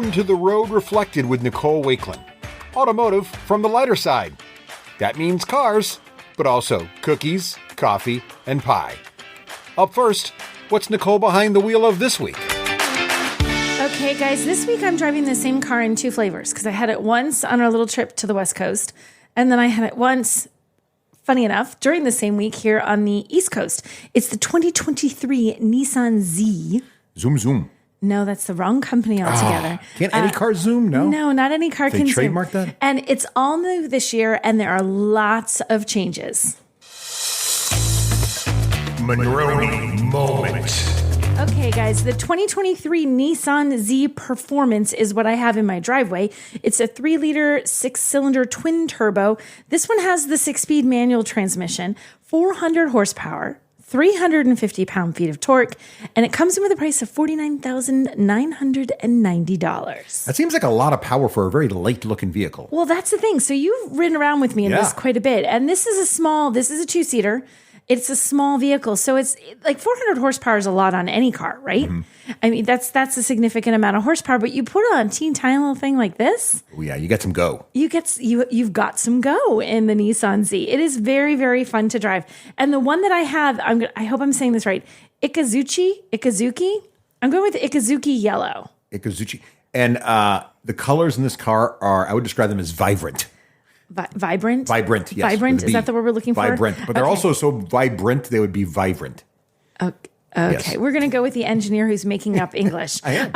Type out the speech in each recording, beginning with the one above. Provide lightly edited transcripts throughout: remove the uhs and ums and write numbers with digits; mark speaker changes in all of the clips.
Speaker 1: Welcome to The Road Reflected with Nicole Wakeland. Automotive from the lighter side. That means cars, but also cookies, coffee, and pie. Up first, what's Nicole behind the wheel of this week?
Speaker 2: Okay, guys, this week I'm driving the same car in two flavors because I had it once on our little trip to the West Coast, and then I had it once, funny enough, during the same week here on the East Coast. It's the 2023 Nissan Z.
Speaker 1: Zoom, zoom.
Speaker 2: No, that's the wrong company altogether.
Speaker 1: Can't any car zoom? No?
Speaker 2: No, not any car can zoom.
Speaker 1: They trademark that?
Speaker 2: And it's all new this year, and there are lots of changes.
Speaker 1: Monroney Moment.
Speaker 2: Okay, guys, the 2023 Nissan Z Performance is what I have in my driveway. It's a 3-liter, 6-cylinder twin turbo. This one has the 6-speed manual transmission, 400 horsepower, 350 pound-feet of torque, and it comes in with a price of $49,990.
Speaker 1: That seems like a lot of power for a very light-looking vehicle.
Speaker 2: Well, that's the thing. So you've ridden around with me in this quite a bit, and this is a 2-seater. It's a small vehicle, so it's like 400 horsepower is a lot on any car, right? Mm-hmm. I mean, that's a significant amount of horsepower, but you put it on a teeny tiny little thing like this.
Speaker 1: Oh yeah, you get some go.
Speaker 2: You've got some go in the Nissan Z. It is very, very fun to drive. And the one that I have, I hope I'm saying this right, Ikazuchi. I'm going with Ikazuchi Yellow.
Speaker 1: Ikazuchi. And the colors in this car are, I would describe them as vibrant.
Speaker 2: Vibrant?
Speaker 1: Vibrant, yes.
Speaker 2: Vibrant, is that the word we're looking for?
Speaker 1: Vibrant, but they're also so vibrant, they would be vibrant.
Speaker 2: Okay.
Speaker 1: Yes.
Speaker 2: We're going to go with the engineer who's making up English.
Speaker 1: I am.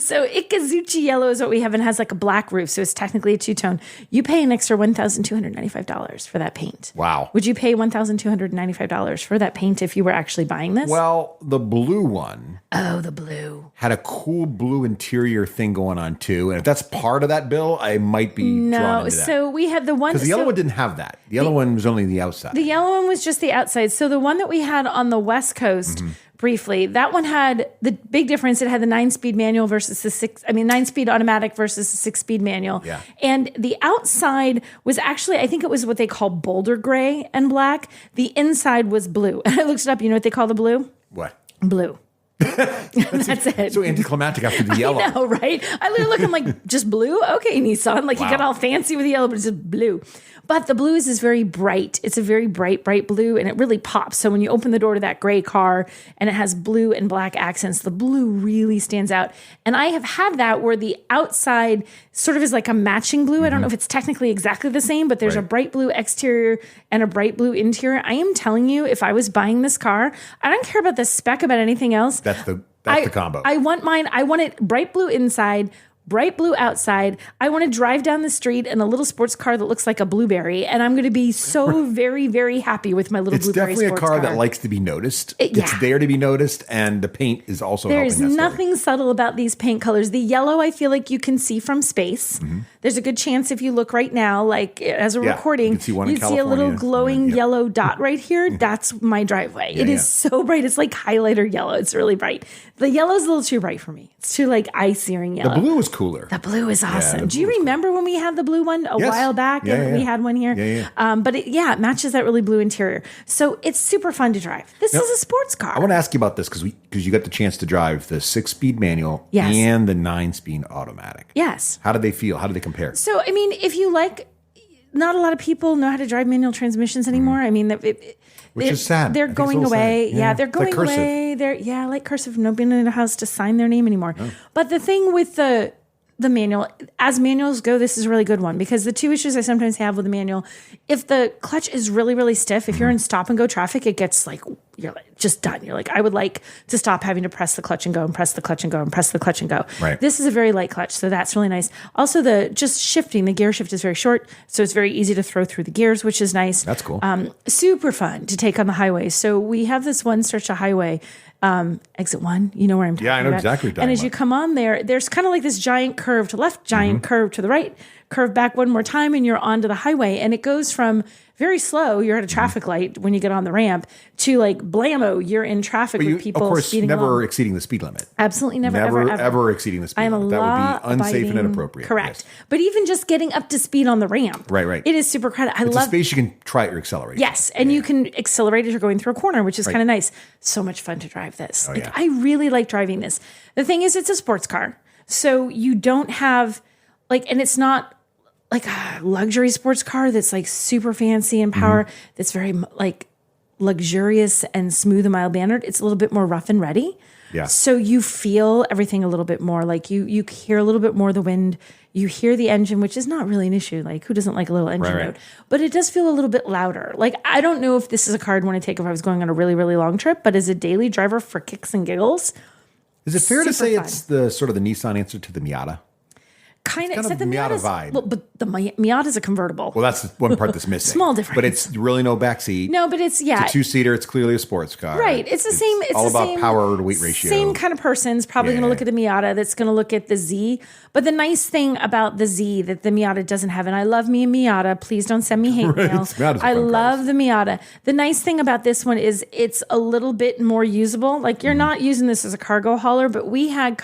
Speaker 2: So Ikazuchi Yellow is what we have and has like a black roof, so it's technically a two-tone. You pay an extra $1,295 for that paint.
Speaker 1: Wow.
Speaker 2: Would you pay $1,295 for that paint if you were actually buying this?
Speaker 1: Well, the blue one.
Speaker 2: Oh, the blue.
Speaker 1: Had a cool blue interior thing going on too. And if that's part of that bill, I might be drawn into that.
Speaker 2: So we had the one.
Speaker 1: Because the yellow one didn't have that. The yellow one was only the outside.
Speaker 2: The yellow one was just the outside. So the one that we had on the West Coast briefly, that one had the big difference. It had the 9-speed manual versus the 9-speed automatic versus the 6-speed manual.
Speaker 1: Yeah.
Speaker 2: And the outside was actually, I think it was what they call boulder gray and black. The inside was blue. And I looked it up. You know what they call the blue?
Speaker 1: What?
Speaker 2: Blue. That's it.
Speaker 1: So anticlimactic after the yellow.
Speaker 2: I know, right? I literally look, I'm like, just blue? Okay, Nissan. Like, you got all fancy with the yellow, but it's just blue. But the blue is very bright. It's a very bright blue, and it really pops. So when you open the door to that gray car and it has blue and black accents, the blue really stands out. And I have had that where the outside sort of is like a matching blue. I don't know if it's technically exactly the same, but there's a bright blue exterior and a bright blue interior. I am telling you, if I was buying this car, I don't care about the spec, about anything else.
Speaker 1: That's the combo.
Speaker 2: I want mine. I want it bright blue inside, bright blue outside. I want to drive down the street in a little sports car that looks like a blueberry, and I'm going to be so very, very happy with my little blueberry sports car.
Speaker 1: It's definitely a car that likes to be noticed. It's there to be noticed, and the paint is also helping that story.
Speaker 2: There's nothing subtle about these paint colors. The yellow, I feel like you can see from space. There's a good chance if you look right now, like as we're recording, you'd see a little glowing yellow dot right here. That's my driveway. It is so bright. It's like highlighter yellow. It's really bright. The yellow's a little too bright for me. It's too like eye-searing yellow.
Speaker 1: The blue is cooler.
Speaker 2: The blue is awesome. Do you remember when we had the blue one a while back? We had one here. But it matches that really blue interior. So it's super fun to drive. This is a sports car.
Speaker 1: I want to ask you about this because you got the chance to drive the 6-speed manual and the 9-speed automatic.
Speaker 2: Yes.
Speaker 1: How do they feel? How do they compare?
Speaker 2: So, I mean, if you like, not a lot of people know how to drive manual transmissions anymore. I mean,
Speaker 1: which is sad.
Speaker 2: They're going away.
Speaker 1: Yeah,
Speaker 2: they're going away. They're like cursive. Nobody in the house to sign their name anymore. Oh. But the thing with the manual, as manuals go, this is a really good one because the two issues I sometimes have with the manual, if the clutch is really, really stiff, if you're in stop and go traffic, it gets like, you're like just done. You're like, I would like to stop having to press the clutch and go and press the clutch and go and press the clutch and go.
Speaker 1: Right.
Speaker 2: This is a very light clutch, so that's really nice. Also, the gear shift is very short, so it's very easy to throw through the gears, which is nice.
Speaker 1: That's cool.
Speaker 2: Super fun to take on the highway. So we have this one stretch of highway, exit 1. You know where I'm talking about.
Speaker 1: Yeah, I know exactly what you're talking about.
Speaker 2: And as you come on there's kind of like this giant curve to left, giant curve to the right, curve back one more time, and you're onto the highway. And it goes from very slow, you're at a traffic light when you get on the ramp, to like blammo, you're in traffic with people
Speaker 1: of course,
Speaker 2: speeding
Speaker 1: never
Speaker 2: along.
Speaker 1: Exceeding the speed limit.
Speaker 2: Absolutely never,
Speaker 1: ever exceeding the speed limit. That would be unsafe and inappropriate.
Speaker 2: Correct. Yes. But even just getting up to speed on the ramp.
Speaker 1: Right.
Speaker 2: It is super crowded.
Speaker 1: It's a space you can try your acceleration.
Speaker 2: Yes, and you can accelerate as you're going through a corner, which is kind of nice. So much fun to drive this. I really like driving this. The thing is, it's a sports car. So you don't have like, and it's not like a luxury sports car that's like super fancy and power. That's very like luxurious and smooth and mild mannered. It's a little bit more rough and ready.
Speaker 1: Yeah.
Speaker 2: So you feel everything a little bit more. Like you hear a little bit more of the wind. You hear the engine, which is not really an issue. Like who doesn't like a little engine note? But it does feel a little bit louder. Like I don't know if this is a car I'd want to take if I was going on a really, really long trip, but as a daily driver for kicks and giggles.
Speaker 1: Is it fair to say it's the sort of the Nissan answer to the Miata?
Speaker 2: Kind of,
Speaker 1: except the
Speaker 2: Miata
Speaker 1: vibe.
Speaker 2: Well, but the Miata is a convertible.
Speaker 1: Well, that's one part that's missing.
Speaker 2: Small difference.
Speaker 1: But it's really no backseat.
Speaker 2: No, but it's
Speaker 1: It's a two-seater. It's clearly a sports car.
Speaker 2: Right. It's the same. It's
Speaker 1: all
Speaker 2: the
Speaker 1: about
Speaker 2: same,
Speaker 1: power to weight ratio.
Speaker 2: Same kind of person's probably going to look at the Miata. That's going to look at the Z. But the nice thing about the Z that the Miata doesn't have, and I love me a Miata. Please don't send me hate mail. I love the Miata. The nice thing about this one is it's a little bit more usable. Like you're not using this as a cargo hauler, but we had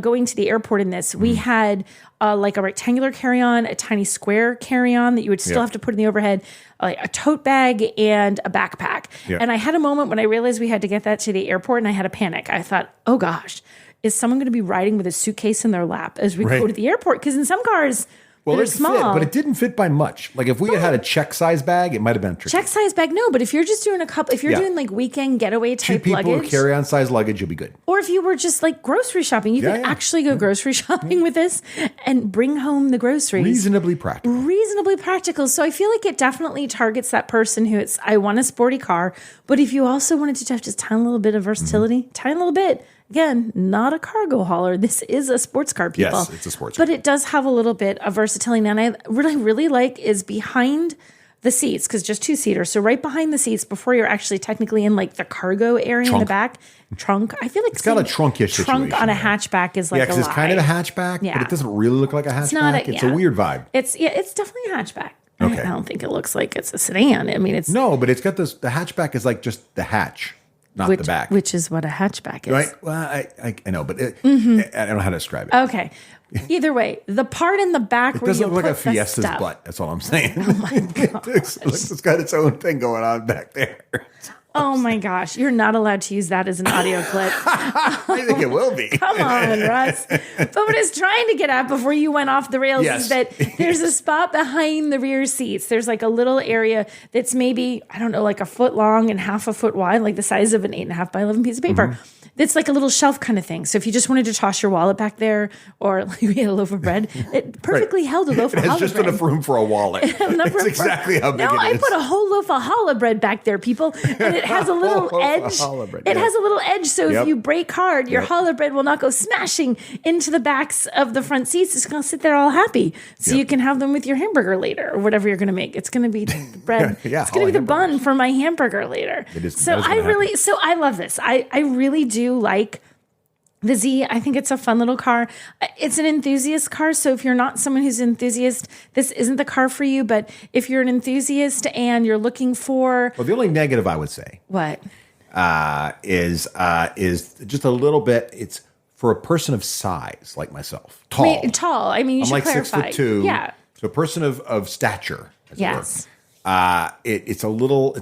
Speaker 2: going to the airport in this, we had like a rectangular carry-on, a tiny square carry-on that you would still have to put in the overhead, like a tote bag and a backpack. Yeah. And I had a moment when I realized we had to get that to the airport and I had a panic. I thought, oh gosh, is someone going to be riding with a suitcase in their lap as we go to the airport? Because in some cars,
Speaker 1: well,
Speaker 2: it's small.
Speaker 1: Fit, but it didn't fit by much. Like if we had a check size bag, it might have been tricky.
Speaker 2: Check size bag, no. But if you're just doing if you're doing like weekend getaway type luggage,
Speaker 1: 2 people carry on size luggage, you'll be good.
Speaker 2: Or if you were just like grocery shopping, you could actually go grocery shopping with this and bring home the groceries.
Speaker 1: Reasonably practical.
Speaker 2: So I feel like it definitely targets that person who I want a sporty car, but if you also wanted to have just a tiny little bit of versatility, tiny little bit. Again, not a cargo hauler. This is a sports car, people.
Speaker 1: Yes, it's a sports car.
Speaker 2: But it does have a little bit of versatility. And what I really like is behind the seats, because just two-seater. So right behind the seats, before you're actually technically in like the cargo area in the back, trunk. I feel like
Speaker 1: it's got a trunkish
Speaker 2: trunk
Speaker 1: situation
Speaker 2: on a hatchback is like
Speaker 1: because it's kind of a hatchback, but it doesn't really look like a hatchback. It's a weird vibe.
Speaker 2: It's definitely a hatchback.
Speaker 1: Okay.
Speaker 2: I don't think it looks like it's a sedan. I mean, it's
Speaker 1: no, but it's got this. The hatchback is like just the hatch. Not the back.
Speaker 2: Which is what a hatchback is.
Speaker 1: Right? Well, I know, but I don't know how to describe it.
Speaker 2: Okay. Either way, the part in the back where you
Speaker 1: doesn't look
Speaker 2: put
Speaker 1: like a Fiesta's
Speaker 2: stuff.
Speaker 1: butt. That's all I'm saying. Oh my
Speaker 2: God.
Speaker 1: It's got its own thing going on back there.
Speaker 2: Oh my gosh. You're not allowed to use that as an audio clip.
Speaker 1: I think it will be.
Speaker 2: Come on, Russ. But what I was trying to get at before you went off the rails is that there's a spot behind the rear seats. There's like a little area that's maybe, I don't know, like a foot long and half a foot wide, like the size of an 8.5 by 11 piece of paper. It's like a little shelf kind of thing. So if you just wanted to toss your wallet back there, or like we had a loaf of bread, it perfectly held a loaf of challah bread.
Speaker 1: It's just enough room for a wallet. It's exactly how big it is.
Speaker 2: No, I put a whole loaf of challah bread back there, people, and it has a little edge. It has a little edge, so if you break hard, your challah bread will not go smashing into the backs of the front seats. It's going to sit there all happy, so you can have them with your hamburger later, or whatever you're going to make. It's going to be the bread. It's going to be the bun for my hamburger later.
Speaker 1: It is.
Speaker 2: So I love this. I really do like the Z. I think it's a fun little car. It's an enthusiast car. So if you're not someone who's an enthusiast, this isn't the car for you. But if you're an enthusiast and you're looking for...
Speaker 1: Well, the only negative I would say...
Speaker 2: What?
Speaker 1: Is just a little bit... It's for a person of size like myself. Tall.
Speaker 2: I mean, you
Speaker 1: I'm
Speaker 2: should
Speaker 1: like
Speaker 2: clarify.
Speaker 1: 6'2".
Speaker 2: Yeah.
Speaker 1: So a person of stature.
Speaker 2: Yes.
Speaker 1: It's a little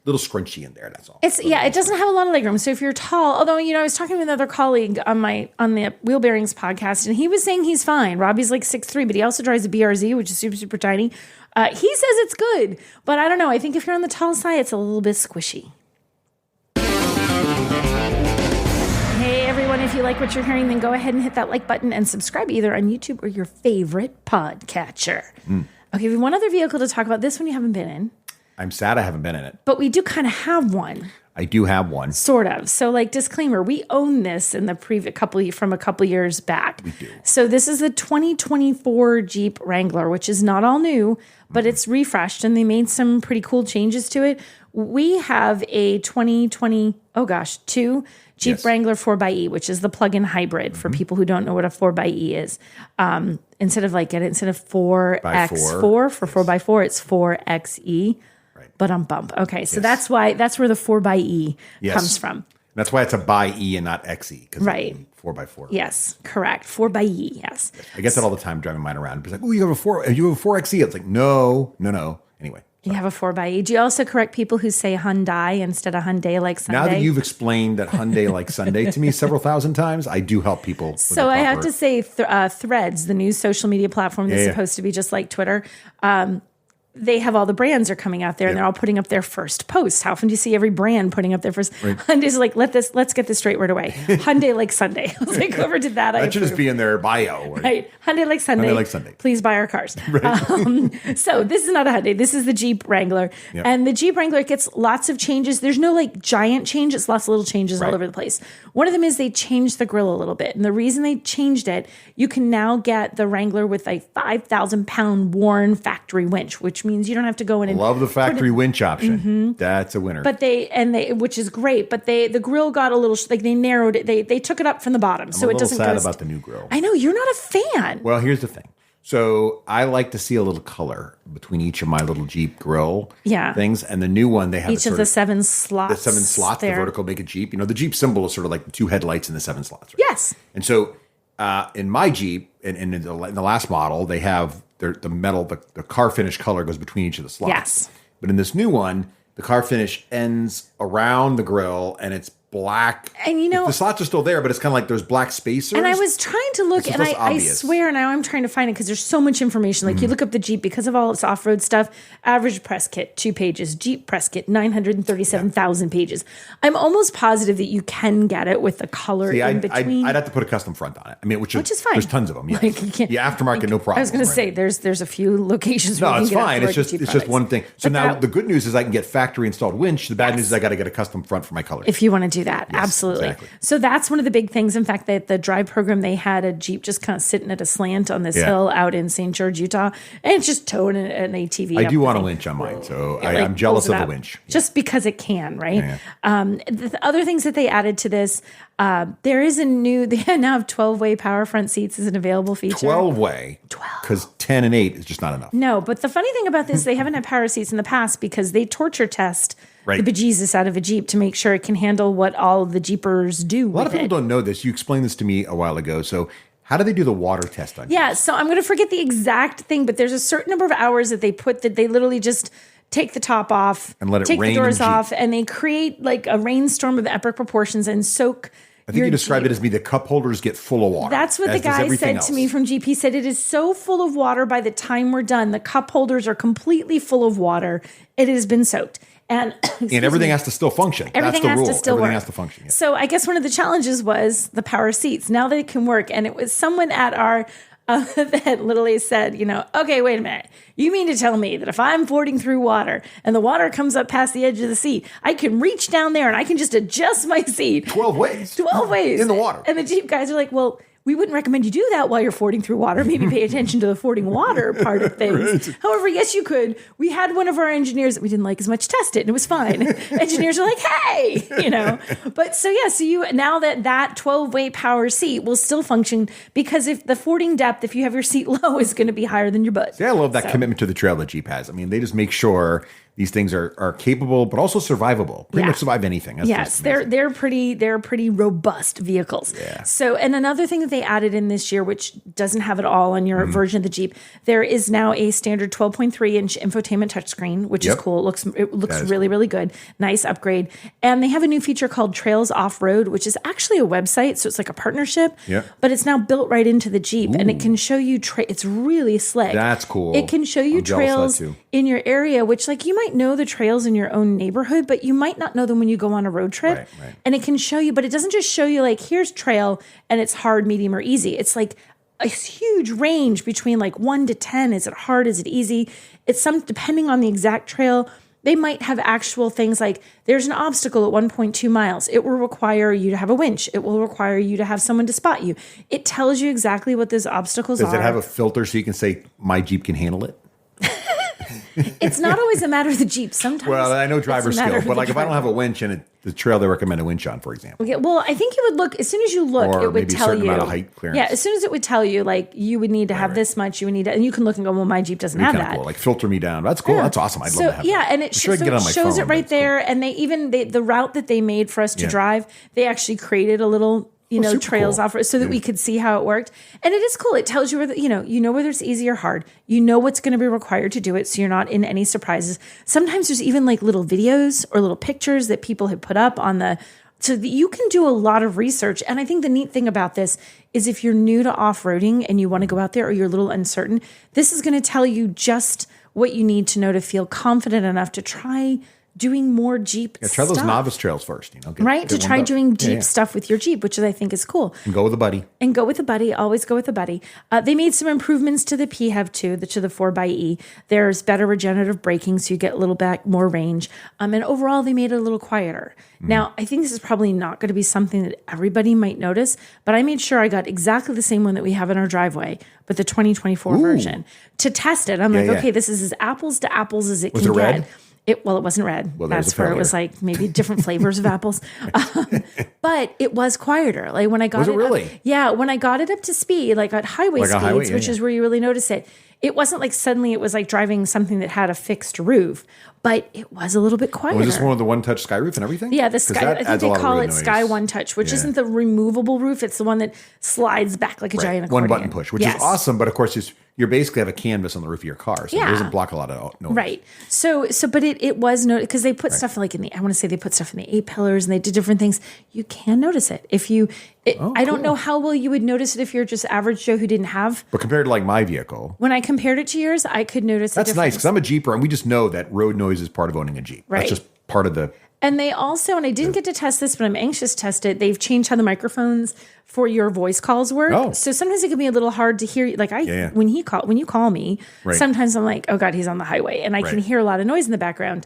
Speaker 1: scrunchy in there. That's all.
Speaker 2: It doesn't have a lot of legroom. So if you're tall, although I was talking with another colleague on the Wheel Bearings podcast, and he was saying he's fine. Robbie's like 6'3", but he also drives a BRZ, which is super super tiny. He says it's good, but I don't know. I think if you're on the tall side, it's a little bit squishy. Hey everyone, if you like what you're hearing, then go ahead and hit that like button and subscribe either on YouTube or your favorite podcatcher. Okay, we have one other vehicle to talk about. This one you haven't been in.
Speaker 1: I'm sad I haven't been in it.
Speaker 2: But we do kind of have one.
Speaker 1: I do have one.
Speaker 2: Sort of. So like disclaimer, we own this in the from a couple years back.
Speaker 1: We do.
Speaker 2: So this is the 2024 Jeep Wrangler, which is not all new, but it's refreshed and they made some pretty cool changes to it. We have a 2022 Jeep Wrangler 4xe, which is the plug-in hybrid for people who don't know what a 4xe is. Instead of 4X4 for 4x4, it's 4xe. But bump. Okay, so that's where the 4xe comes from.
Speaker 1: That's why it's a by E and not XE.
Speaker 2: Right.
Speaker 1: 4x4.
Speaker 2: Yes, correct. 4xe, yes.
Speaker 1: I get that all the time driving mine around. It's like, oh, you have a 4xe. It's like, no. Anyway.
Speaker 2: You have a 4xe. Do you also correct people who say Hyundai instead of Hyundai like Sunday?
Speaker 1: Now that you've explained that Hyundai like Sunday to me several thousand times, I do help people. With
Speaker 2: so I have to say Threads, the new social media platform that's supposed to be just like Twitter, they have all the brands are coming out there and they're all putting up their first post. How often do you see every brand putting up their first? Right. Hyundai's like, let's get this straight right away. Hyundai like Sunday. I was like, whoever did that,
Speaker 1: that should just be in their bio.
Speaker 2: Right. Hyundai like Sunday.
Speaker 1: Hyundai like Sunday.
Speaker 2: Please buy our cars.
Speaker 1: Right.
Speaker 2: So this is not a Hyundai. This is the Jeep Wrangler. Yep. And the Jeep Wrangler gets lots of changes. There's no like giant change. It's lots of little changes all over the place. One of them is they changed the grill a little bit. And the reason they changed it, you can now get the Wrangler with a 5,000-pound worn factory winch, which means you don't have to go in and
Speaker 1: love the factory winch option. Mm-hmm. That's a winner.
Speaker 2: But they which is great. But the grill got a little like they narrowed it. They took it up from the bottom, so it doesn't.
Speaker 1: I'm sad about the new grill.
Speaker 2: I know you're not a fan.
Speaker 1: Well, here's the thing. So I like to see a little color between each of my little Jeep grill things, and the new one they have
Speaker 2: each of the 7 slots.
Speaker 1: The 7 slots, the vertical make a Jeep. You know, the Jeep symbol is sort of like the 2 headlights and the 7 slots. Right?
Speaker 2: Yes.
Speaker 1: And so in my Jeep, and in the last model, they have the metal, the car finish color goes between each of the slots.
Speaker 2: Yes.
Speaker 1: But in this new one, the car finish ends around the grill and it's black.
Speaker 2: And you know,
Speaker 1: the slots are still there, but it's kind of like there's black spacers.
Speaker 2: And I was trying to look, and I swear now I'm trying to find it because there's so much information. Like you look up the Jeep because of all its off-road stuff. Average press kit, 2 pages. Jeep press kit, 937,000 pages. I'm almost positive that you can get it with the color in between.
Speaker 1: I'd have to put a custom front on it. I mean, which is fine. There's tons of them. Yeah,
Speaker 2: aftermarket,
Speaker 1: no problem.
Speaker 2: I was going to say there's a few locations. Where
Speaker 1: it's fine. It's just one thing. So now the good news is I can get factory installed winch. The bad news is I got to get a custom front for my color.
Speaker 2: If you want to do that, absolutely. Exactly. So that's one of the big things. In fact, that the drive program, they had a Jeep just kind of sitting at a slant on this hill out in St. George, Utah, and it's just towing an ATV.
Speaker 1: I do want a winch on mine, so I'm jealous of the winch.
Speaker 2: Just because it can, right? Yeah. The other things that they added to this, there is they now have 12-way power front seats as an available feature.
Speaker 1: 12-way? 12. Because 10 and 8 is just not enough.
Speaker 2: No, but the funny thing about this, they haven't had power seats in the past because they torture test the bejesus out of a Jeep to make sure it can handle what all of the Jeepers do. A lot
Speaker 1: of people don't know this. You explained this to me a while ago. So how do they do the water test on
Speaker 2: Jeeps? So I'm going to forget the exact thing, but there's a certain number of hours that they put that they literally just take the top off
Speaker 1: and let it
Speaker 2: take
Speaker 1: rain
Speaker 2: the doors off, and they create like a rainstorm of epic proportions and soak.
Speaker 1: I think you described it as the cup holders get full of water.
Speaker 2: That's what the guy said to me from Jeep. He said, it is so full of water by the time we're done. The cup holders are completely full of water. It has been soaked. And
Speaker 1: everything has to still function.
Speaker 2: Everything
Speaker 1: That's the rule.
Speaker 2: has to still
Speaker 1: everything
Speaker 2: work.
Speaker 1: has to function. Yeah.
Speaker 2: So I guess one of the challenges was the power seats. Now they can work. And it was someone at our that literally said, okay, wait a minute. You mean to tell me that if I'm fording through water and the water comes up past the edge of the seat, I can reach down there and I can just adjust my seat
Speaker 1: 12 ways.
Speaker 2: 12 ways.
Speaker 1: In the water.
Speaker 2: And the Jeep guys are like, well, we wouldn't recommend you do that while you're fording through water. Maybe pay attention to the fording water part of things. Right. However, yes, you could. We had one of our engineers that we didn't like as much test it, and it was fine. Engineers are like, hey, But so you now that 12-way power seat will still function because if the fording depth, if you have your seat low, is going to be higher than your butt.
Speaker 1: See, I love that commitment to the trail that Jeep has. I mean, they just make sure these things are capable, but also survivable. Pretty much survive anything. That's
Speaker 2: they're pretty robust vehicles.
Speaker 1: Yeah.
Speaker 2: So, and another thing that they added in this year, which doesn't have it all on your version of the Jeep, there is now a standard 12.3-inch infotainment touchscreen, which is cool. It looks really, really good. Nice upgrade. And they have a new feature called Trails Off-Road, which is actually a website, so it's like a partnership.
Speaker 1: Yeah.
Speaker 2: But it's now built right into the Jeep, and it can show you. It's really slick.
Speaker 1: That's cool.
Speaker 2: It can show you trails in your area, which you might know the trails in your own neighborhood, but you might not know them when you go on a road trip.
Speaker 1: Right.
Speaker 2: And it can show you, but it doesn't just show you here's trail and it's hard, medium, or easy. It's like a huge range between 1 to 10. Is it hard? Is it easy? It's depending on the exact trail. They might have actual things like there's an obstacle at 1.2 miles. It will require you to have a winch. It will require you to have someone to spot you. It tells you exactly what those obstacles are.
Speaker 1: Does it have a filter so you can say, my Jeep can handle it?
Speaker 2: It's not always a matter of the Jeep. Sometimes.
Speaker 1: Well, I know driver skill, but if I don't have a winch and the trail they recommend a winch on, for example.
Speaker 2: Okay, well, I think you would look as soon as you look, it would tell you.
Speaker 1: Amount of height clearance.
Speaker 2: Yeah, as soon as it would tell you, you would need to have this much. You would need to, and you can look and go, well, my Jeep doesn't have that.
Speaker 1: Cool. Filter me down. That's cool. Yeah. That's awesome. I'd love to have that.
Speaker 2: And it shows it right there. Cool. And they the route that they made for us to drive, they actually created a little trails
Speaker 1: cool.
Speaker 2: off so that we could see how it worked. And it is cool. It tells you whether, whether it's easy or hard. You know what's going to be required to do it. So you're not in any surprises. Sometimes there's even like little videos or little pictures that people have put up so that you can do a lot of research. And I think the neat thing about this is if you're new to off-roading and you want to go out there or you're a little uncertain, this is going to tell you just what you need to know to feel confident enough to try doing more Jeep stuff.
Speaker 1: Try those novice trails first.
Speaker 2: To try doing Jeep stuff with your Jeep, which I think is cool.
Speaker 1: And go with a buddy.
Speaker 2: Always go with a buddy. They made some improvements to the PHEV too, to the 4xe. There's better regenerative braking, so you get a little back more range. And overall, they made it a little quieter. Now, I think this is probably not going to be something that everybody might notice, but I made sure I got exactly the same one that we have in our driveway, but the 2024 version. To test it, I'm okay, this is as apples to apples as it can get.
Speaker 1: Red?
Speaker 2: It wasn't red.
Speaker 1: Well,
Speaker 2: that's where it was like maybe different flavors of apples. But it was quieter. Like when I got
Speaker 1: was it really?
Speaker 2: When I got it up to speed, like at highway speeds, which is where you really notice it. It wasn't like suddenly it was like driving something that had a fixed roof, but it was a little bit quieter.
Speaker 1: Was this one with the one-touch sky roof and everything?
Speaker 2: Yeah, the Sky. I think they call it Sky One Touch, which isn't the removable roof. It's the one that slides back like a giant accordion.
Speaker 1: One button push, which is awesome. But of course, you basically have a canvas on the roof of your car, so it doesn't block a lot of noise.
Speaker 2: Right. But it was noted because they put stuff like I want to say they put stuff in the 8 pillars and they did different things. You can notice it if you. I don't know how well you would notice it if you're just average Joe who didn't have.
Speaker 1: But compared to like my vehicle,
Speaker 2: when I compared it to yours, I could notice.
Speaker 1: That's nice because I'm a Jeeper, and we just know that road noise is part of owning a Jeep.
Speaker 2: Right.
Speaker 1: That's just part of the.
Speaker 2: And they also, and I didn't get to test this, but I'm anxious to test it. They've changed how the microphones for your voice calls work.
Speaker 1: Oh.
Speaker 2: So sometimes it can be a little hard to hear. Like when you call me, sometimes I'm like, oh God, he's on the highway, and I can hear a lot of noise in the background.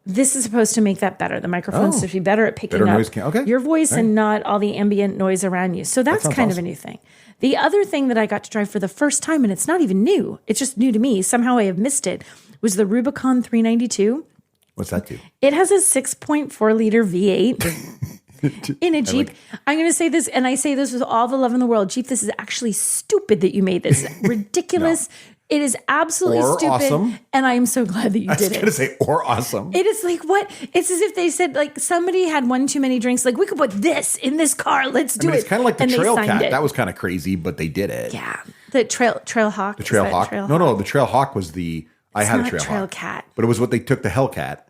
Speaker 2: This is supposed to make that better. The microphone's supposed to be better at picking up your voice and not all the ambient noise around you. So that's kind of a new thing. The other thing that I got to drive for the first time, and it's not even new, it's just new to me, somehow I have missed it, was the Rubicon 392.
Speaker 1: What's that do?
Speaker 2: It has a 6.4 liter V8 in a Jeep. I'm going to say this, and I say this with all the love in the world. Jeep, this is actually stupid that you made this. Ridiculous. No. It is absolutely stupid. Awesome. And I am so glad that you did it.
Speaker 1: I was going to say, or awesome.
Speaker 2: It is like, what? It's as if they said, like, somebody had one too many drinks. Like, we could put this in this car. Let's do it.
Speaker 1: It's kind of like the Trail Cat. That was kind of crazy, but they did it.
Speaker 2: Yeah. The Trail Hawk.
Speaker 1: The Trail Hawk. No, the Trail Hawk was the... I had a Trail
Speaker 2: Cat.
Speaker 1: But it was what they took the Hellcat.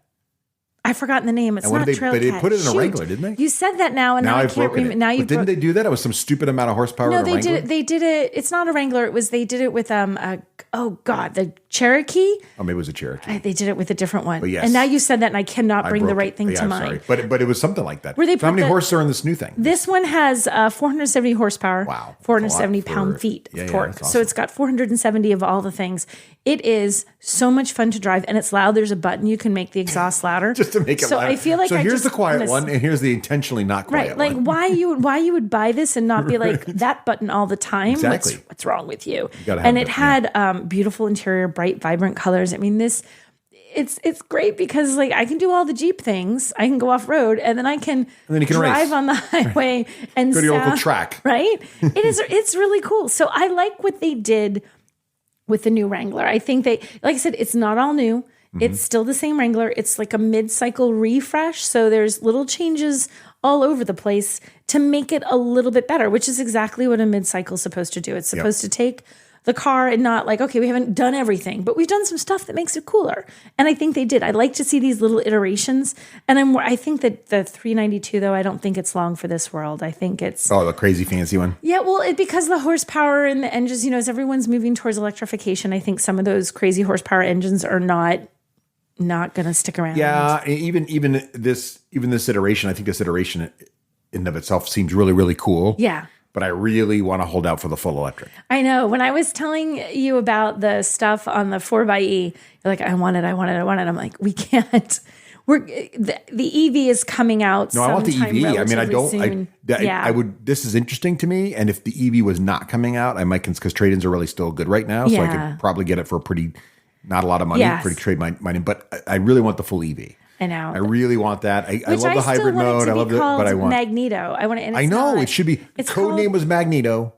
Speaker 2: I've forgotten the name. It's not Trail Cat.
Speaker 1: But they put it in a Wrangler, didn't they?
Speaker 2: You said that now, and now I can't remember. Now you
Speaker 1: didn't they do that? It was some stupid amount of horsepower.
Speaker 2: No, they did it. They did it. It's not a Wrangler. They did it with the Cherokee.
Speaker 1: Oh, maybe it was a Cherokee.
Speaker 2: They did it with a different one.
Speaker 1: But yes.
Speaker 2: And now you said that, and I cannot bring the right thing to mind.
Speaker 1: Sorry. But it was something like that.
Speaker 2: Where they
Speaker 1: how many horses are in this new thing?
Speaker 2: This one has 470 horsepower.
Speaker 1: Wow.
Speaker 2: 470 pound-feet of torque.
Speaker 1: Awesome.
Speaker 2: So it's got 470 of all the things. It is so much fun to drive, and it's loud. There's a button you can make the exhaust louder.
Speaker 1: Just to make it louder.
Speaker 2: I feel like
Speaker 1: here's the quiet one, and here's the intentionally not quiet one.
Speaker 2: Like why you would buy this and not be like that button all the time?
Speaker 1: Exactly.
Speaker 2: What's wrong with you? And it had beautiful interior, bright, vibrant colors. I mean, it's great because like I can do all the Jeep things. I can go off road, and then I can drive
Speaker 1: race
Speaker 2: on the highway and
Speaker 1: go to your local track.
Speaker 2: Right? It's really cool. So I like what they did with the new Wrangler. I think like I said, it's not all new. Mm-hmm. It's still the same Wrangler. It's like a mid-cycle refresh. So there's little changes all over the place to make it a little bit better, which is exactly what a mid-cycle is supposed to do. It's supposed to take the car and not like, okay, we haven't done everything, but we've done some stuff that makes it cooler. And I think they did. I like to see these little iterations. And I think that the 392, though, I don't think it's long for this world. I think it's...
Speaker 1: Oh, the crazy fancy one?
Speaker 2: Yeah, well, because the horsepower and the engines, as everyone's moving towards electrification, I think some of those crazy horsepower engines are not going to stick around.
Speaker 1: Yeah, even this iteration, I think this iteration in and of itself seems really, really cool.
Speaker 2: Yeah.
Speaker 1: But I really want to hold out for the full electric.
Speaker 2: I know. When I was telling you about the stuff on the 4xe, you're like, I want it. I'm like, we can't. The EV is coming out.
Speaker 1: No, I want the EV. I mean, I don't.
Speaker 2: Soon.
Speaker 1: I would. This is interesting to me. And if the EV was not coming out, I might, because trade-ins are really still good right now. So I could probably get it for not a lot of money.
Speaker 2: Yes.
Speaker 1: Pretty trade money. But I really want the full EV.
Speaker 2: I know.
Speaker 1: I really want that. I love the hybrid mode. I love it, but I want
Speaker 2: Magneto. I want it.
Speaker 1: I know it should be. Code name was Magneto,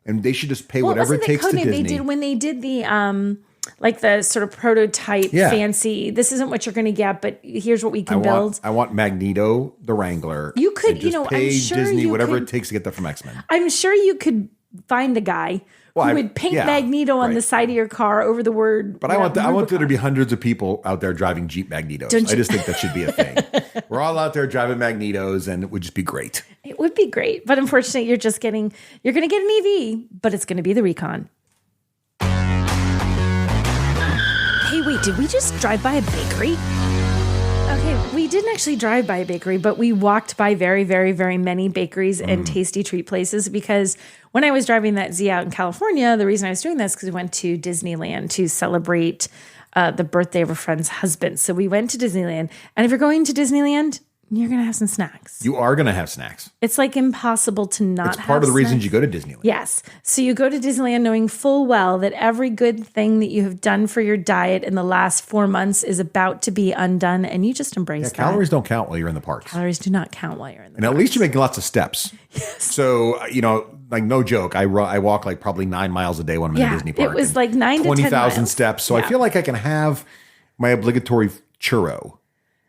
Speaker 1: and they should just pay whatever it takes to Disney.
Speaker 2: They did when they did the like the sort of prototype fancy. This isn't what you're going to get, but here's what we can build.
Speaker 1: I want Magneto, the Wrangler.
Speaker 2: You could,
Speaker 1: and
Speaker 2: I'm
Speaker 1: pay
Speaker 2: sure
Speaker 1: Disney
Speaker 2: you
Speaker 1: whatever
Speaker 2: could,
Speaker 1: it takes to get that from X-Men.
Speaker 2: I'm sure you could find a guy who would paint Magneto on the side of your car over the word.
Speaker 1: But I want there to be hundreds of people out there driving Jeep Magnetos. I just think that should be a thing. We're all out there driving Magnetos, and it would just be great.
Speaker 2: It would be great, but unfortunately, you're going to get an EV, but it's going to be the Recon. Hey, wait, did we just drive by a bakery? Okay, we didn't actually drive by a bakery, but we walked by very, very, very many bakeries and tasty treat places because when I was driving that Z out in California, the reason I was doing this is because we went to Disneyland to celebrate the birthday of a friend's husband. So we went to Disneyland. And if you're going to Disneyland, you're going to have some snacks.
Speaker 1: You are going to have snacks.
Speaker 2: It's like impossible to not have snacks.
Speaker 1: It's part of the reasons you go to Disneyland.
Speaker 2: Yes. So you go to Disneyland knowing full well that every good thing that you have done for your diet in the last 4 months is about to be undone, and you just embrace that.
Speaker 1: Calories don't count while you're in the parks.
Speaker 2: Calories do not count while you're in the parks.
Speaker 1: And at least you're making lots of steps. Yes. So, like no joke, I walk like probably 9 miles a day when I'm in a Disney park.
Speaker 2: It was like 9 to 10 miles.
Speaker 1: 20,000 steps. So I feel like I can have my obligatory churro.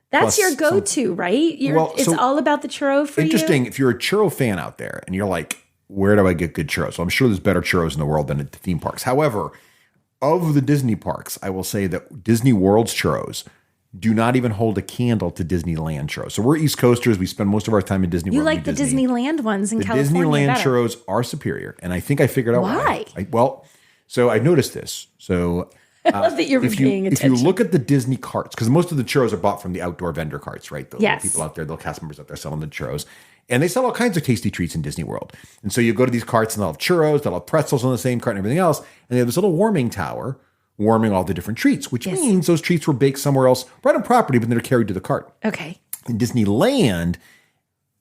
Speaker 2: That's your go-to, right? It's all about the churro for you.
Speaker 1: Interesting. If you're a churro fan out there and you're like, where do I get good churros? So I'm sure there's better churros in the world than at the theme parks. However, of the Disney parks, I will say that Disney World's churros do not even hold a candle to Disneyland churros. So we're East Coasters. We spend most of our time in Disney World.
Speaker 2: You like the Disneyland ones in California
Speaker 1: Disneyland
Speaker 2: better.
Speaker 1: churros are superior. And I think I figured out why. So I noticed this. So
Speaker 2: I love that you're paying attention.
Speaker 1: If you look at the Disney carts, because most of the churros are bought from the outdoor vendor carts, right? The people out there, the cast members out there selling the churros. And they sell all kinds of tasty treats in Disney World. And so you go to these carts and they'll have churros, they'll have pretzels on the same cart and everything else. And they have this little warming tower warming all the different treats, which means those treats were baked somewhere else, right on property, but they're carried to the cart.
Speaker 2: Okay.
Speaker 1: In Disneyland,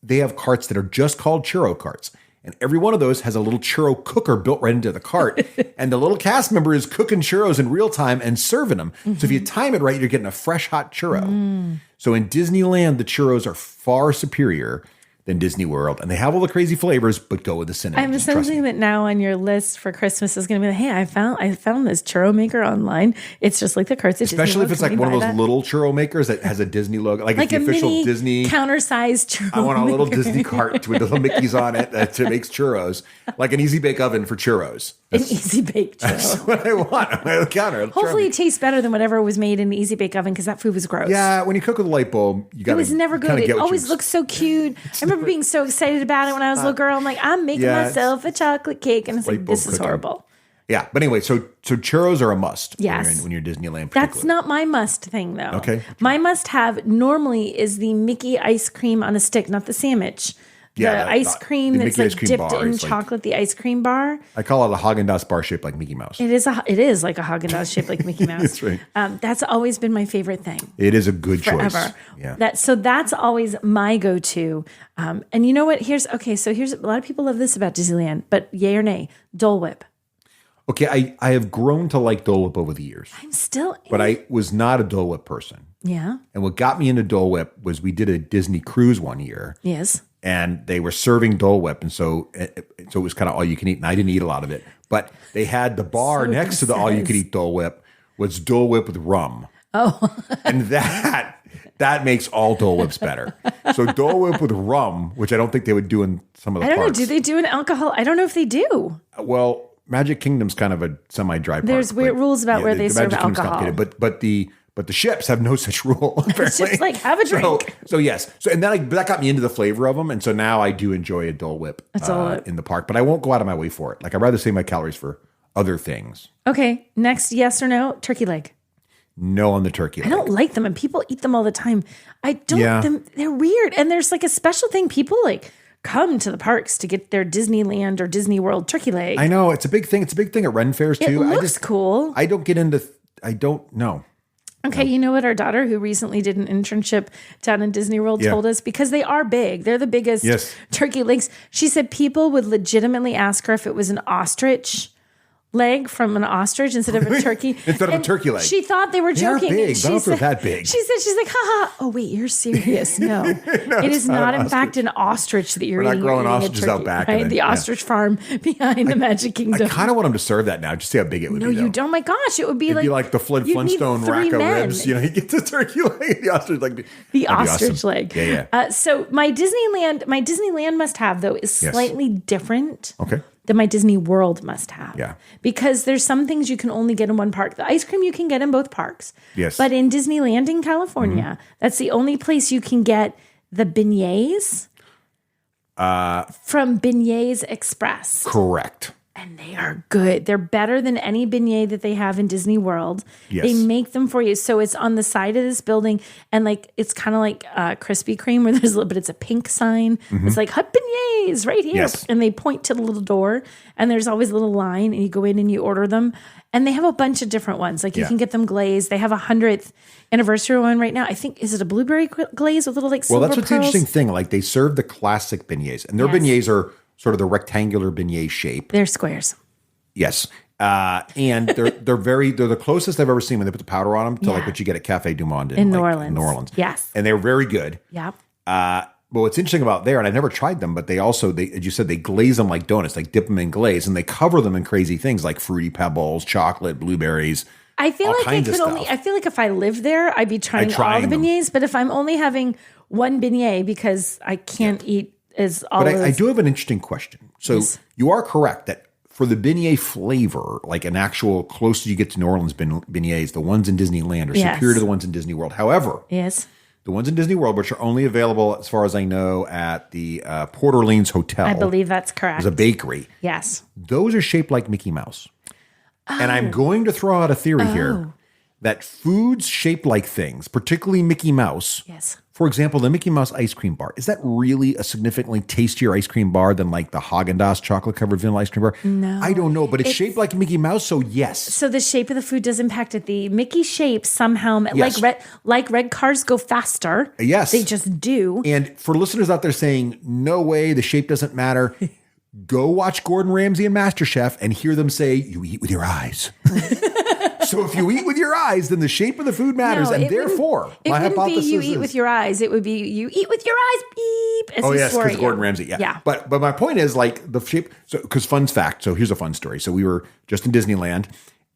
Speaker 1: they have carts that are just called churro carts. And every one of those has a little churro cooker built right into the cart. And the little cast member is cooking churros in real time and serving them. Mm-hmm. So if you time it right, you're getting a fresh, hot churro. So in Disneyland, the churros are far superior than Disney World. And they have all the crazy flavors, but go with the cinnamon.
Speaker 2: I'm sensing that now on your list for Christmas is going to be like, hey, I found this churro maker online. It's just like the carts at Disney
Speaker 1: Especially
Speaker 2: World.
Speaker 1: if it's like one of those little churro makers that has a Disney logo. Like it's the official Disney.
Speaker 2: Counter-sized churro
Speaker 1: I want a little
Speaker 2: maker.
Speaker 1: Disney cart with little Mickeys on it that makes churros. Like an easy bake oven for churros.
Speaker 2: An easy bake churro.
Speaker 1: That's what I want on my counter.
Speaker 2: Hopefully it tastes better than whatever was made in an easy bake oven because that food was gross.
Speaker 1: Yeah, when you cook with a light bulb, you got to.
Speaker 2: It was never good. It always looked so cute. I remember being so excited about it when I was a little girl. I'm like, I'm making myself a chocolate cake, and it's like, this is horrible.
Speaker 1: Yeah, but anyway, so churros are a must.
Speaker 2: Yes,
Speaker 1: when you're Disneyland.
Speaker 2: That's not my must thing though.
Speaker 1: Okay,
Speaker 2: my must have normally is the Mickey ice cream on a stick, not the sandwich.
Speaker 1: Yeah,
Speaker 2: the ice cream that's like dipped in chocolate, the ice cream bar.
Speaker 1: I call it a Haagen-Dazs bar shaped like Mickey Mouse.
Speaker 2: It is like a Haagen-Dazs shaped like Mickey Mouse.
Speaker 1: That's right.
Speaker 2: That's always been my favorite thing.
Speaker 1: It is a good
Speaker 2: forever.
Speaker 1: Choice. Yeah.
Speaker 2: That's always my go-to. And you know what? Here's a lot of people love this about Disneyland, but yay or nay, Dole Whip.
Speaker 1: Okay, I have grown to like Dole Whip over the years.
Speaker 2: I'm still,
Speaker 1: but I was not a Dole Whip person.
Speaker 2: Yeah.
Speaker 1: And what got me into Dole Whip was we did a Disney cruise one year.
Speaker 2: Yes.
Speaker 1: And they were serving Dole Whip, and so it was kind of all you can eat. And I didn't eat a lot of it, but they had the bar next to the all you can eat Dole Whip was Dole Whip with rum.
Speaker 2: Oh,
Speaker 1: and that makes all Dole Whips better. So Dole Whip with rum, which I don't think they would do in some of the parks.
Speaker 2: I don't know. Do they do an alcohol? I don't know if they do.
Speaker 1: Well, Magic Kingdom's kind of a semi-dry park.
Speaker 2: There's weird rules about where they serve alcohol.
Speaker 1: But the ships have no such rule. Apparently.
Speaker 2: It's just like, have a drink.
Speaker 1: So yes. So and that got me into the flavor of them, and so now I do enjoy a Dole Whip in the park. But I won't go out of my way for it. Like I'd rather save my calories for other things.
Speaker 2: Okay. Next, yes or no? Turkey leg.
Speaker 1: No on the turkey leg.
Speaker 2: I don't like them, and people eat them all the time. I don't. Yeah. They're weird, and there's like a special thing. People like come to the parks to get their Disneyland or Disney World turkey leg.
Speaker 1: I know it's a big thing. It's a big thing at Ren fairs too.
Speaker 2: It looks cool.
Speaker 1: I don't get into. I don't know.
Speaker 2: Okay, you know what our daughter, who recently did an internship down in Disney World, told us? Because they are big. They're the biggest turkey legs. She said people would legitimately ask her if it was an ostrich leg from an ostrich instead of a turkey.
Speaker 1: Instead of a turkey leg.
Speaker 2: She thought they were joking.
Speaker 1: They're big. I don't know if they're that big.
Speaker 2: She's like, haha. Oh, wait, you're serious. No. It is not, in fact, an ostrich that you're eating.
Speaker 1: We're not growing ostriches out back.
Speaker 2: Right? The ostrich farm behind the Magic Kingdom.
Speaker 1: I kind of want them to serve that now. Just see how big it would be.
Speaker 2: No, you don't. Oh, my gosh. It would be
Speaker 1: It'd be like the Flintstone rack of ribs. You get the turkey leg, the ostrich leg.
Speaker 2: The ostrich leg.
Speaker 1: Yeah.
Speaker 2: So my Disneyland must-have, though, is slightly different.
Speaker 1: Okay.
Speaker 2: Than my Disney World must-have.
Speaker 1: Yeah.
Speaker 2: Because there's some things you can only get in one park. The ice cream you can get in both parks.
Speaker 1: Yes.
Speaker 2: But in Disneyland in California, that's the only place you can get the beignets from Beignets Expressed.
Speaker 1: Correct.
Speaker 2: And they are good. They're better than any beignet that they have in Disney World.
Speaker 1: Yes.
Speaker 2: They make them for you. So it's on the side of this building, and it's kind of like Krispy Kreme, where there's but it's a pink sign. It's like hot beignets right here.
Speaker 1: Yes.
Speaker 2: And they point to the little door, and there's always a little line, and you go in and you order them. And they have a bunch of different ones. You can get them glazed. They have a 100th anniversary one right now. I think, is it a blueberry glaze with little silver
Speaker 1: that's what's the interesting thing. They serve the classic beignets, and their beignets are sort of the rectangular beignet shape.
Speaker 2: They're squares.
Speaker 1: Yes. And they're the closest I've ever seen when they put the powder on them to what you get at Café Du Monde in
Speaker 2: New Orleans.
Speaker 1: New Orleans.
Speaker 2: Yes.
Speaker 1: And they're very good.
Speaker 2: Yeah.
Speaker 1: But what's interesting about there, and I've never tried them, but they also, as you said, they glaze them like donuts, dip them in glaze, and they cover them in crazy things like Fruity Pebbles, chocolate, blueberries.
Speaker 2: I feel like I feel like if I lived there, I'd be trying all the beignets. But if I'm only having one beignet because I can't eat
Speaker 1: I do have an interesting question. So you are correct that for the beignet flavor, like an actual closer you get to New Orleans beignets, the ones in Disneyland are superior to the ones in Disney World. However, the ones in Disney World, which are only available, as far as I know, at the Port Orleans Hotel.
Speaker 2: I believe that's correct.
Speaker 1: There's a bakery.
Speaker 2: Yes.
Speaker 1: Those are shaped like Mickey Mouse. And I'm going to throw out a theory here that foods shaped like things, particularly Mickey Mouse.
Speaker 2: Yes.
Speaker 1: For example, the Mickey Mouse ice cream bar. Is that really a significantly tastier ice cream bar than the Haagen-Dazs chocolate-covered vanilla ice cream bar?
Speaker 2: No.
Speaker 1: I don't know, but it's shaped like Mickey Mouse, so yes.
Speaker 2: So the shape of the food does impact it. The Mickey shape somehow, like red cars go faster.
Speaker 1: Yes.
Speaker 2: They just do.
Speaker 1: And for listeners out there saying, no way, the shape doesn't matter, go watch Gordon Ramsay and MasterChef and hear them say, you eat with your eyes. So if you eat with your eyes, then the shape of the food matters, and therefore, my hypothesis is...
Speaker 2: It wouldn't be you eat with your eyes. It would be you eat with your eyes, beep, as
Speaker 1: yes, because Gordon Ramsay,
Speaker 2: yeah.
Speaker 1: But my point is, the shape... So, because fun fact, so here's a fun story. So we were just in Disneyland,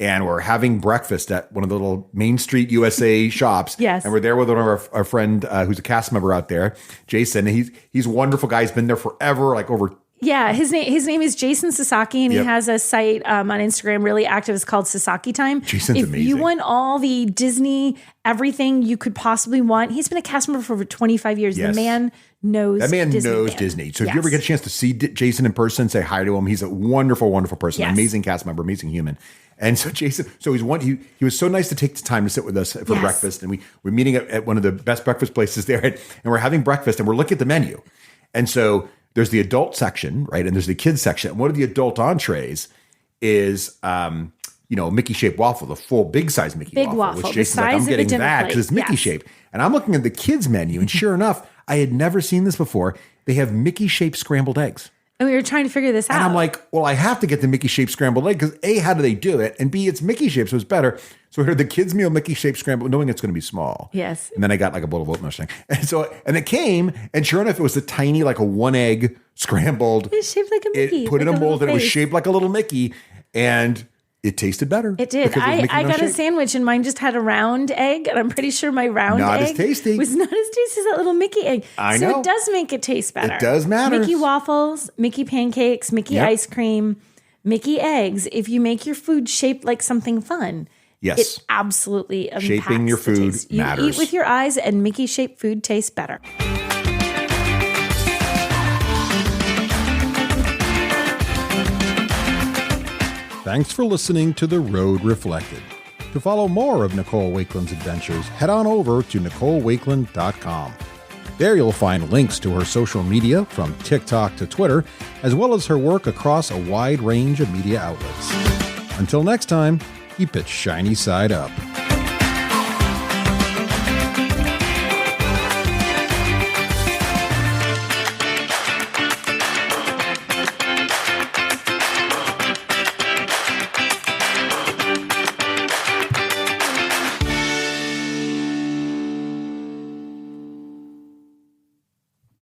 Speaker 1: and we're having breakfast at one of the little Main Street USA shops.
Speaker 2: Yes.
Speaker 1: And we're there with one of our friend who's a cast member out there, Jason. And he's a wonderful guy. He's been there forever, over...
Speaker 2: Yeah, his name is Jason Sasaki, and he has a site on Instagram, really active. It's called Sasaki Time.
Speaker 1: Jason's amazing.
Speaker 2: If you want all the Disney, everything you could possibly want, he's been a cast member for over 25 years.
Speaker 1: Yes.
Speaker 2: The man knows
Speaker 1: That man
Speaker 2: Disney
Speaker 1: knows
Speaker 2: man.
Speaker 1: Disney. So if you ever get a chance to see Jason in person, say hi to him. He's a wonderful, wonderful person, amazing cast member, amazing human. And so Jason, he was so nice to take the time to sit with us for breakfast. And we're meeting at one of the best breakfast places there. And we're having breakfast and we're looking at the menu. And so there's the adult section, right? And there's the kids section. And one of the adult entrees is, Mickey shaped waffle, the full big size Mickey waffle. Which Jason's like, I'm getting that because it's Mickey shaped. And I'm looking at the kids menu, and sure enough, I had never seen this before. They have Mickey shaped scrambled eggs.
Speaker 2: And we were trying to figure this out.
Speaker 1: And I'm like, well, I have to get the Mickey shaped scrambled egg because A, how do they do it? And B, it's Mickey shaped, so it's better. So we heard the kids meal Mickey shaped scrambled, knowing it's going to be small.
Speaker 2: Yes.
Speaker 1: And then I got a bowl of oatmeal thing. And it came, and sure enough, it was a tiny, a 1-egg scrambled.
Speaker 2: It's shaped like a Mickey.
Speaker 1: It put in a mold, and it was shaped like a little Mickey. And it tasted better.
Speaker 2: It did. I got a sandwich, and mine just had a round egg, and I'm pretty sure my round egg
Speaker 1: as tasty.
Speaker 2: was not as tasty as that little Mickey egg.
Speaker 1: I know.
Speaker 2: So it does make it taste better.
Speaker 1: It does matter.
Speaker 2: Mickey waffles, Mickey pancakes, Mickey ice cream, Mickey eggs. If you make your food shaped like something fun, it absolutely impacts
Speaker 1: shaping your food
Speaker 2: taste.
Speaker 1: matters.
Speaker 2: You eat with your eyes, and Mickey shaped food tastes better.
Speaker 1: Thanks for listening to The Road Reflected. To follow more of Nicole Wakeland's adventures, head on over to NicoleWakeland.com. There you'll find links to her social media, from TikTok to Twitter, as well as her work across a wide range of media outlets. Until next time, keep it shiny side up.